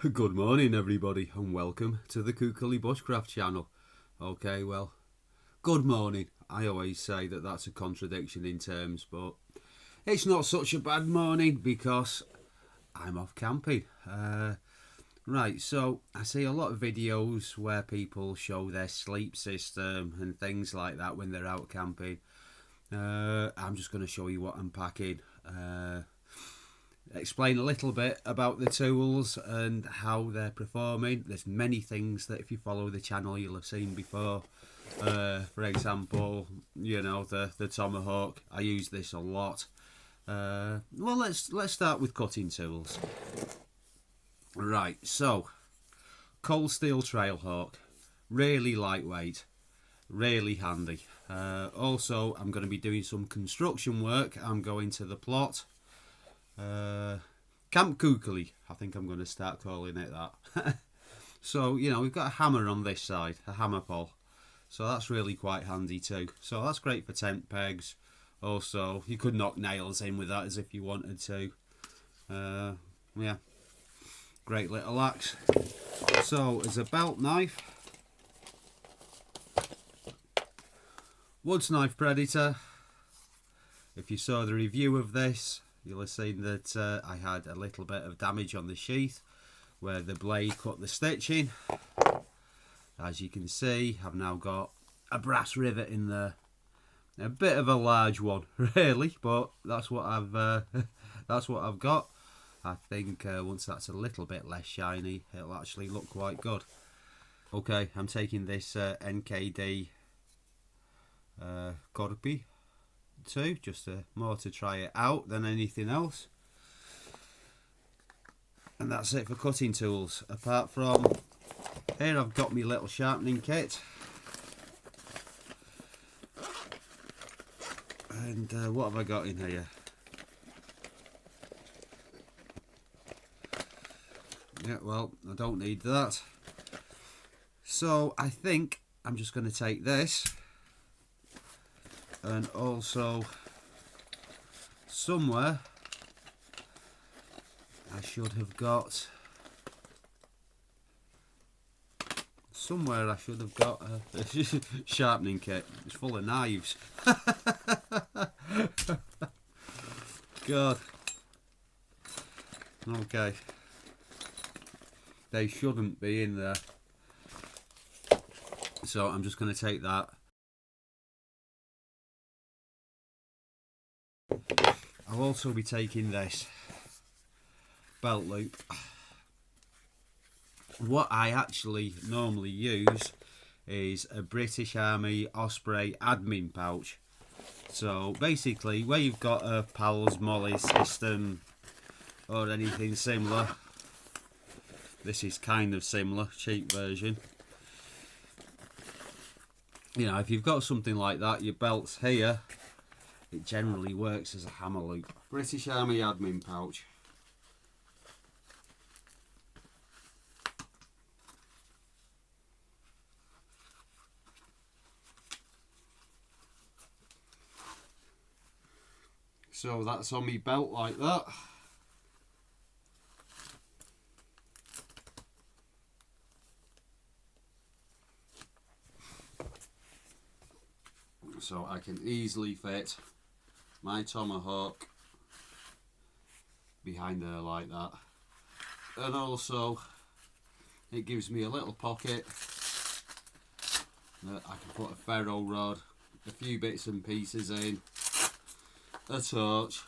Good morning everybody and welcome to the Kukuli Bushcraft channel. Okay, well, good morning. I always say that that's a contradiction in terms, but it's not such a bad morning because I'm off camping. Right, so I see a lot of videos where people show their sleep system and things like that when they're out camping. I'm just going to show you what I'm packing. Explain a little bit about the tools and how they're performing. There's many things that if you follow the channel you'll have seen before. For example, you know, the tomahawk. I use this a lot. Well, let's start with cutting tools. Right, so cold steel trailhawk, really lightweight, really handy. Also, I'm going to be doing some construction work. I'm going to the plot. Camp Kukuli, I think I'm going to start calling it that. So, you know, we've got a hammer on this side, a hammer pole. So that's really quite handy too. So that's great for tent pegs. Also, you could knock nails in with that as if you wanted to. Yeah, great little axe. So, as a belt knife, Woods Knife Predator. If you saw the review of this, you'll have seen that I had a little bit of damage on the sheath where the blade cut the stitching. As you can see, I've now got a brass rivet in there. A bit of a large one, really, but that's what I've got. I think once that's a little bit less shiny, it'll actually look quite good. Okay, I'm taking this NKD Corby too, just more to try it out than anything else. And that's it for cutting tools. Apart from here, I've got my little sharpening kit. And what have I got in here? Yeah, well, I don't need that. So I think I'm just going to take this. And also, somewhere I should have got a sharpening kit. It's full of knives. God. Okay. They shouldn't be in there. So I'm just going to take that. I'll also be taking this belt loop. What I actually normally use is a British Army Osprey admin pouch. So basically, where you've got a Pals Molly system or anything similar, this is kind of similar, cheap version. You know, if you've got something like that, your belt's here. It generally works as a hammer loop. British Army admin pouch. So that's on my belt like that. So I can easily fit my tomahawk behind there like that. And also it gives me a little pocket that I can put a ferro rod, a few bits and pieces in, a torch,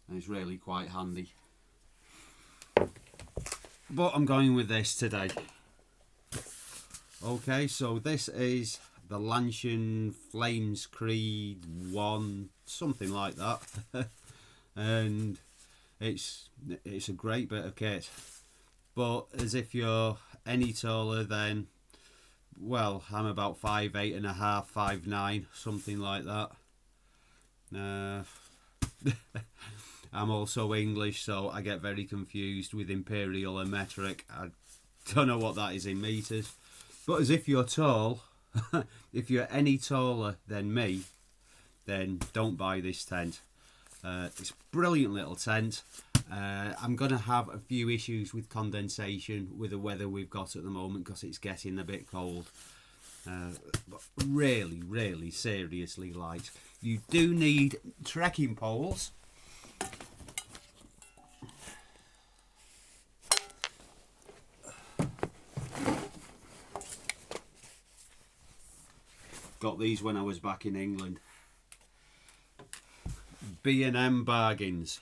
and it's really quite handy. But I'm going with this today. Okay, so this is the Lancian Flames Creed 1, something like that. And it's a great bit of kit. But as if you're any taller than, well, I'm about 5'8 and a half, 5'9", something like that. I'm also English, so I get very confused with imperial and metric. I don't know what that is in meters. But as if you're tall, if you're any taller than me, then don't buy this tent. It's a brilliant little tent. I'm going to have a few issues with condensation with the weather we've got at the moment because it's getting a bit cold. But really seriously light. You do need trekking poles. Got these when I was back in England. B&M bargains.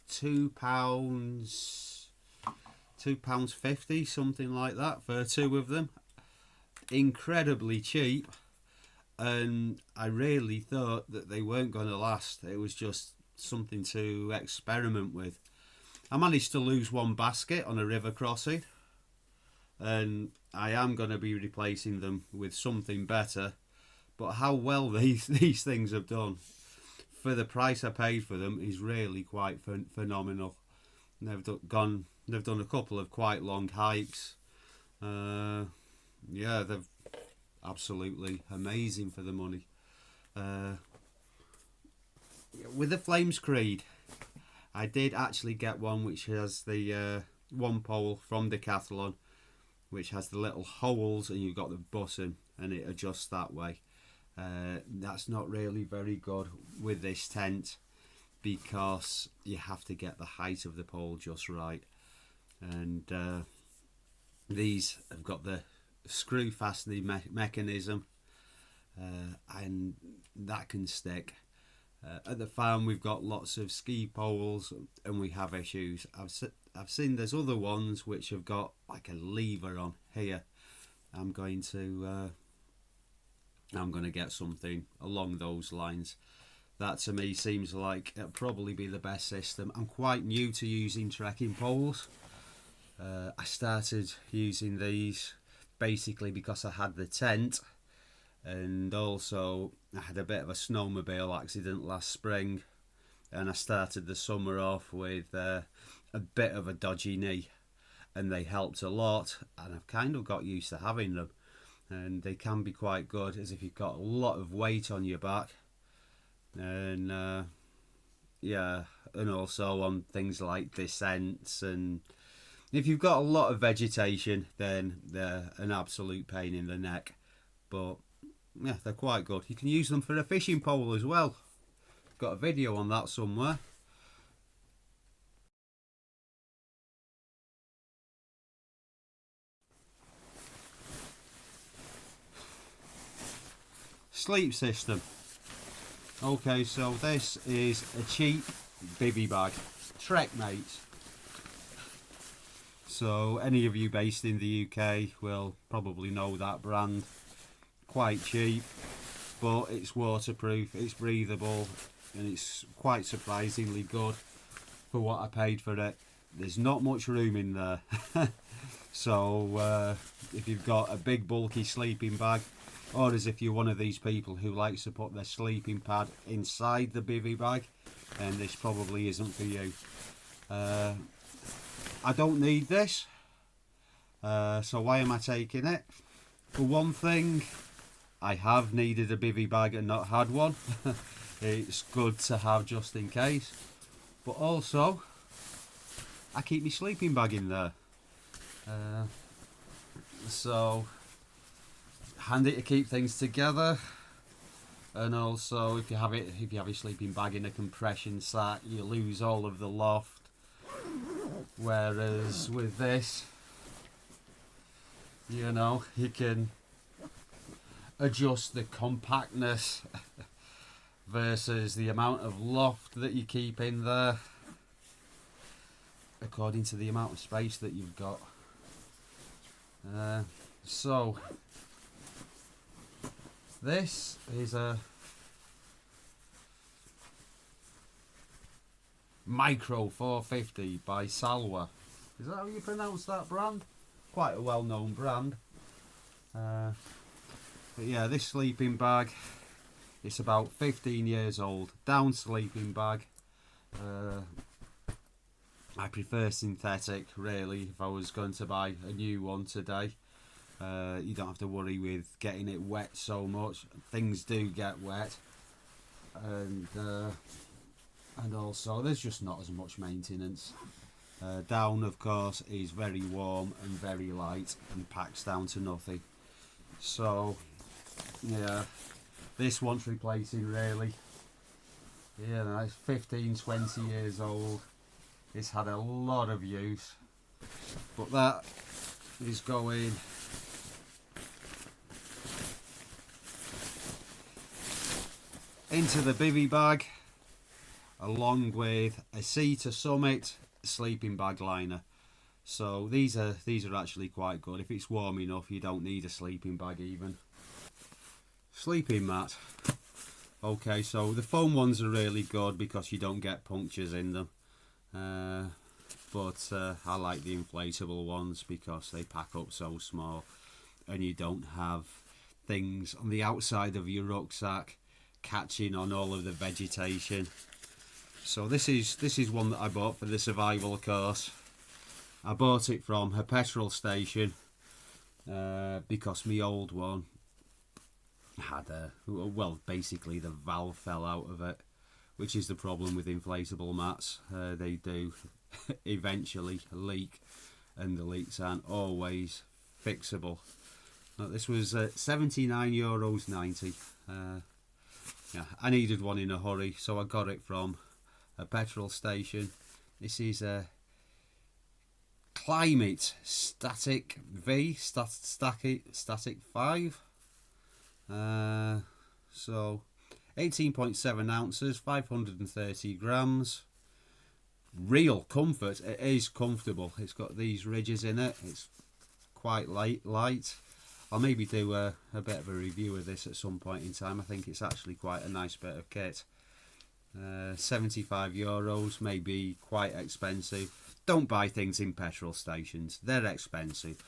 £2.50, something like that for 2 of them. Incredibly cheap, and I really thought that they weren't going to last. It was just something to experiment with. I managed to lose 1 basket on a river crossing, and I am going to be replacing them with something better. But how well these things have done for the price I paid for them is really quite phenomenal. They've done a couple of quite long hikes. Yeah, they're absolutely amazing for the money. With the Flames Creed, I did actually get one which has the one pole from Decathlon, which has the little holes, and you've got the button and it adjusts that way. That's not really very good with this tent because you have to get the height of the pole just right, and these have got the screw fastening mechanism, and that can stick. At the farm we've got lots of ski poles and we have issues. I've seen there's other ones which have got like a lever on here. I'm going to get something along those lines. That to me seems like it'll probably be the best system. I'm quite new to using trekking poles. I started using these basically because I had the tent, and also I had a bit of a snowmobile accident last spring, and I started the summer off with a bit of a dodgy knee, and they helped a lot, and I've kind of got used to having them, and they can be quite good as if you've got a lot of weight on your back, and yeah, and also on things like descents, and if you've got a lot of vegetation then they're an absolute pain in the neck, but yeah, they're quite good. You can use them for a fishing pole as well. Got a video on that somewhere. Sleep system. Okay, so this is a cheap bivvy bag, Trek Mates. So any of you based in the UK will probably know that brand. Quite cheap, but it's waterproof, it's breathable, and it's quite surprisingly good for what I paid for it. There's not much room in there. So if you've got a big bulky sleeping bag, or as if you're one of these people who likes to put their sleeping pad inside the bivvy bag, then this probably isn't for you. I don't need this, so why am I taking it? For one thing, I have needed a bivvy bag and not had one. It's good to have just in case. But also, I keep my sleeping bag in there. So, handy to keep things together. And also, if you have your sleeping bag in a compression sack, you lose all of the loft. Whereas with this, you know, you can adjust the compactness versus the amount of loft that you keep in there according to the amount of space that you've got. So this is a Micro 450 by Salwa. Is that how you pronounce that brand? Quite a well-known brand. But yeah, this sleeping bag, it's about 15 years old. Down sleeping bag. I prefer synthetic, really, if I was going to buy a new one today. You don't have to worry with getting it wet so much. Things do get wet. And and also there's just not as much maintenance. Down, of course, is very warm and very light and packs down to nothing. So yeah, this wants replacing really. Yeah, it's 15-20 years old. It's had a lot of use, but that is going into the bivvy bag, along with a Sea to Summit sleeping bag liner. So these are actually quite good. If it's warm enough, you don't need a sleeping bag even. Sleeping mat. Okay, so the foam ones are really good because you don't get punctures in them. But I like the inflatable ones because they pack up so small and you don't have things on the outside of your rucksack catching on all of the vegetation. So this is one that I bought for the survival course. I bought it from a petrol station because my old one had well, basically the valve fell out of it, which is the problem with inflatable mats. They do eventually leak, and the leaks aren't always fixable. Now, this was €79.90. Yeah, I needed one in a hurry, so I got it from a petrol station. This is a Climate Static V, Static 5. So 18.7 ounces, 530 grams. Real comfort. It is comfortable. It's got these ridges in it. It's quite light. I'll maybe do a bit of a review of this at some point in time. I think it's actually quite a nice bit of kit. €75 may be quite expensive. Don't buy things in petrol stations. They're expensive.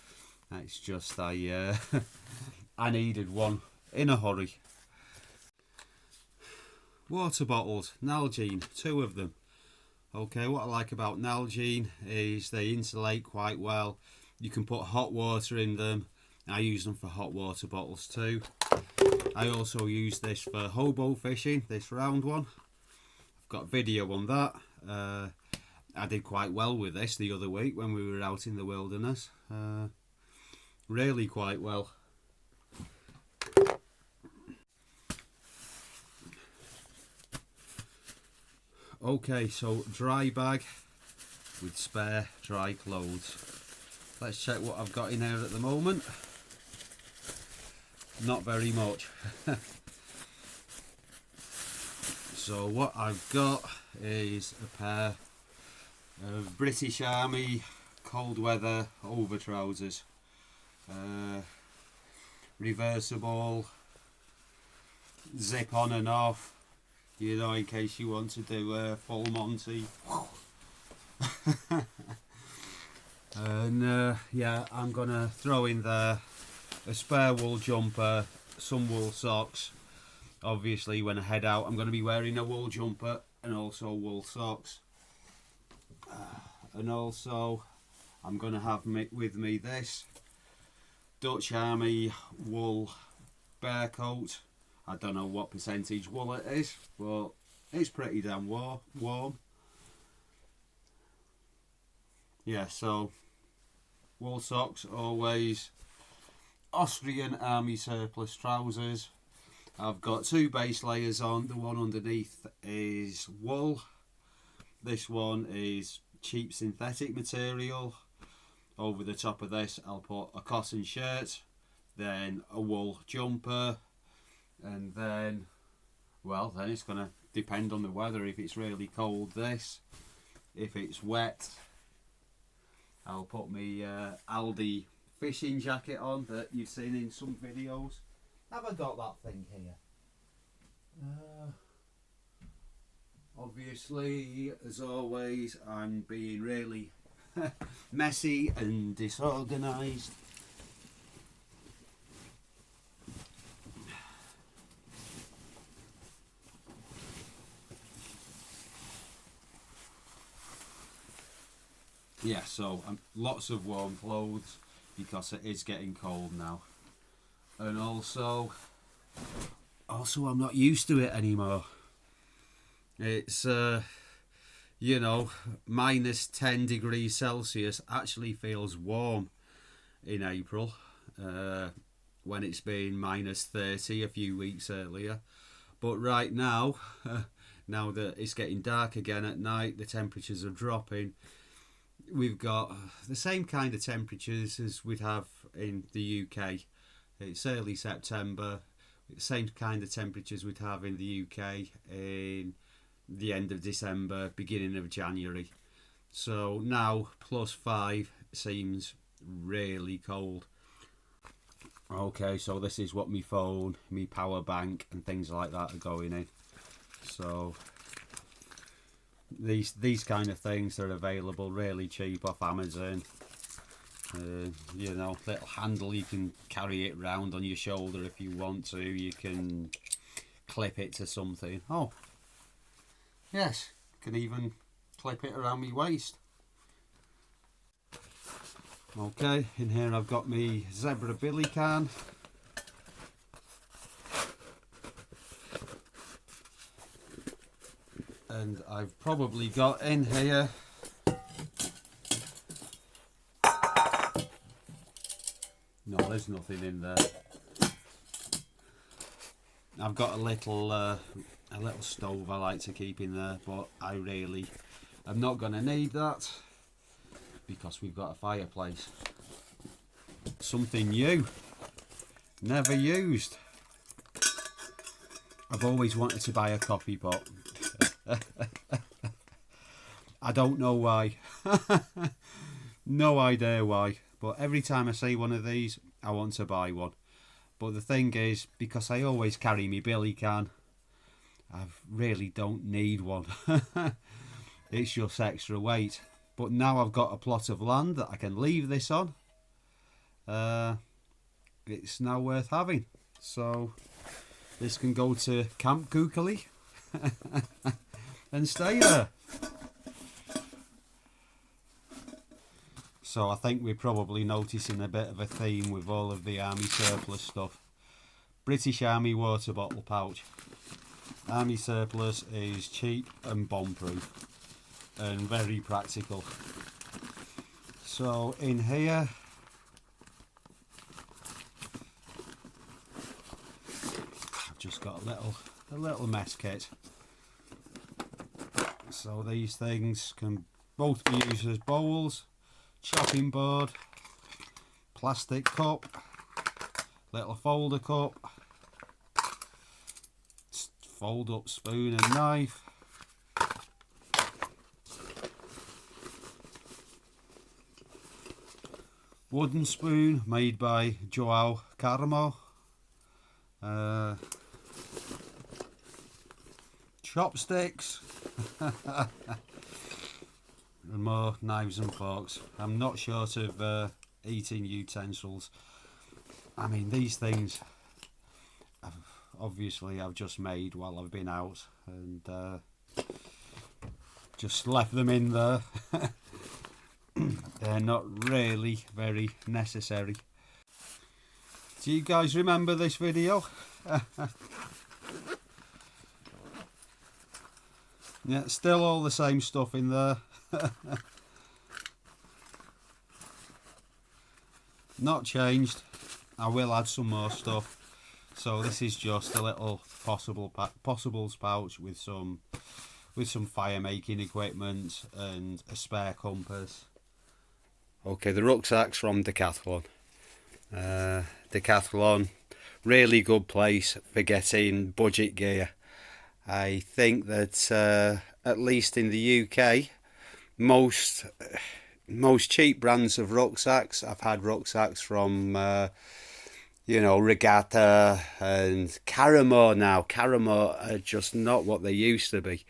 It's just I needed one in a hurry. Water bottles, Nalgene, 2 of them. Okay, what I like about Nalgene is they insulate quite well. You can put hot water in them. I use them for hot water bottles too. I also use this for hobo fishing, this round one. I've got a video on that. I did quite well with this the other week when we were out in the wilderness. Really quite well. Okay, so dry bag with spare dry clothes. Let's check what I've got in here at the moment. Not very much. So what I've got is a pair of British Army cold weather over trousers. Reversible, zip on and off, you know, in case you want to do a full Monty. And yeah, I'm gonna throw in there a spare wool jumper, some wool socks. Obviously when I head out I'm going to be wearing a wool jumper and also wool socks. And also I'm going to have with me this Dutch Army wool bear coat. I don't know what percentage wool it is, but it's pretty damn warm. Yeah, so wool socks always. Austrian Army surplus trousers. I've got 2 base layers on. The one underneath is wool. This one is cheap synthetic material. Over the top of this I'll put a cotton shirt, then a wool jumper, and then, well, then it's going to depend on the weather. If it's really cold, this. If it's wet, I'll put my Aldi fishing jacket on that you've seen in some videos. Have I got that thing here? Obviously, as always, I'm being really messy and disorganised. Yeah, so lots of warm clothes because it is getting cold now. And also I'm not used to it anymore. It's you know, minus 10 degrees Celsius actually feels warm in April, when it's been minus 30 a few weeks earlier. But right now, now that it's getting dark again at night, the temperatures are dropping. We've got the same kind of temperatures as we'd have in the UK. It's early September, same kind of temperatures we'd have in the UK in the end of December, beginning of January. So now +5 seems really cold. Okay, so this is what my phone, my power bank and things like that are going in. So these kind of things are available really cheap off Amazon. You know, little handle, you can carry it round on your shoulder if you want to. You can clip it to something. Oh, yes, can even clip it around my waist. Okay, in here I've got my zebra billy can. And I've probably got in here no, there's nothing in there. I've got a little stove I like to keep in there, but I'm not going to need that because we've got a fireplace. Something new, never used. I've always wanted to buy a coffee pot. I don't know why. No idea why, but every time I see one of these I want to buy one. But the thing is, because I always carry my billy can, I really don't need one. It's just extra weight. But now I've got a plot of land that I can leave this on. It's now worth having. So this can go to Camp Gookally and stay there. So I think we're probably noticing a bit of a theme with all of the army surplus stuff. British Army water bottle pouch. Army surplus is cheap and bomb-proof and very practical. So in here I've just got a little mess kit. So these things can both be used as bowls, chopping board, plastic cup, little folder cup, fold up spoon and knife, wooden spoon made by Joao Carmo, chopsticks, and more knives and forks. I'm not short of eating utensils. I mean, these things I've just made while I've been out and just left them in there. They're not really very necessary. Do you guys remember this video? Yeah, still all the same stuff in there. Not changed. I will add some more stuff. So this is just a little possibles pouch with some fire making equipment and a spare compass. Okay, the rucksack's from Decathlon. Decathlon, really good place for getting budget gear. I think that at least in the UK, most cheap brands of rucksacks, I've had rucksacks from you know, Regatta and Caramo now. Caramo are just not what they used to be.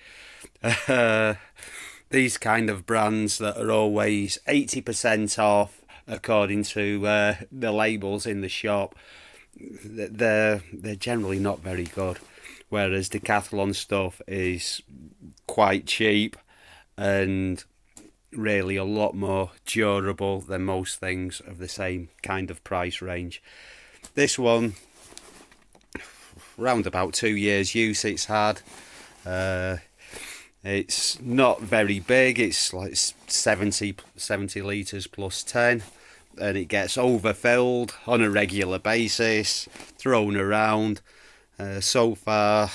These kind of brands that are always 80% off according to the labels in the shop, they're generally not very good. Whereas Decathlon stuff is quite cheap and really a lot more durable than most things of the same kind of price range. This one, round about 2 years use it's had. It's not very big, it's like 70 litres plus 10, and it gets overfilled on a regular basis, thrown around. So far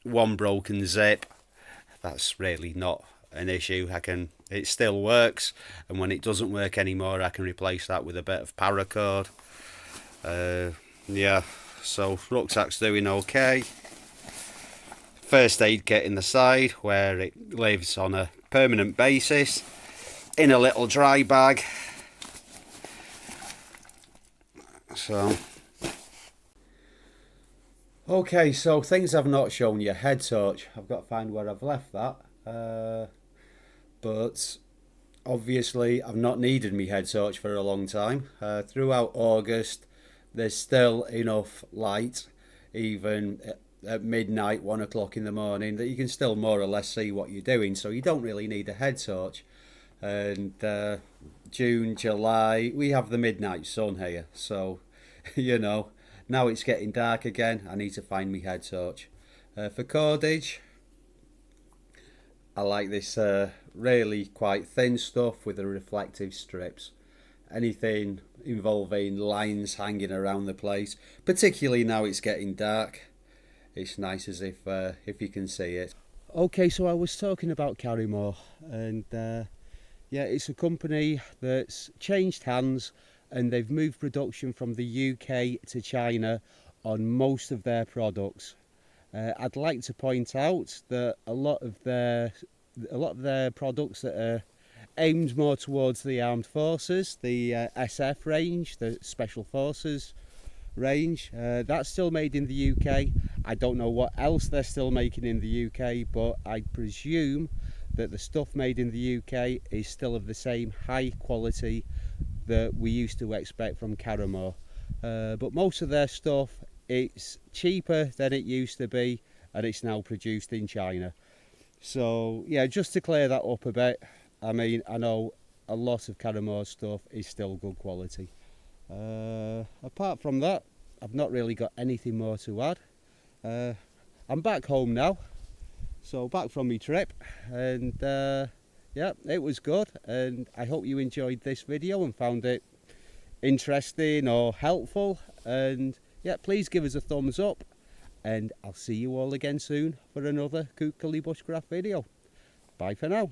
one broken zip. That's really not an issue. It still works, and when it doesn't work anymore I can replace that with a bit of paracord. Yeah, so Rucksack's doing okay. First aid kit in the side where it lives on a permanent basis in a little dry bag. So okay, so things I've not shown you. Head torch, I've got to find where I've left that, but obviously I've not needed my head torch for a long time. Throughout August there's still enough light, even at midnight, 1 o'clock in the morning, that you can still more or less see what you're doing, so you don't really need a head torch. And June, July, we have the midnight sun here, so you know, now it's getting dark again, I need to find my head torch. For cordage, I like this really quite thin stuff with the reflective strips. Anything involving lines hanging around the place, particularly now it's getting dark, it's nice as if you can see it. Okay, so I was talking about Carrymore, and yeah, it's a company that's changed hands and they've moved production from the UK to China on most of their products. I'd like to point out that a lot of their products that are aimed more towards the armed forces, the SF range, the Special Forces range, that's still made in the UK. I don't know what else they're still making in the UK, but I presume that the stuff made in the UK is still of the same high quality that we used to expect from Carrymore. But most of their stuff, it's cheaper than it used to be, and it's now produced in China. So yeah, just to clear that up a bit, I mean, I know a lot of Carrymore stuff is still good quality. Apart from that, I've not really got anything more to add. I'm back home now, so back from my trip, and yeah, it was good, and I hope you enjoyed this video and found it interesting or helpful. And yeah, please give us a thumbs up, and I'll see you all again soon for another Kookily Bushcraft video. Bye for now.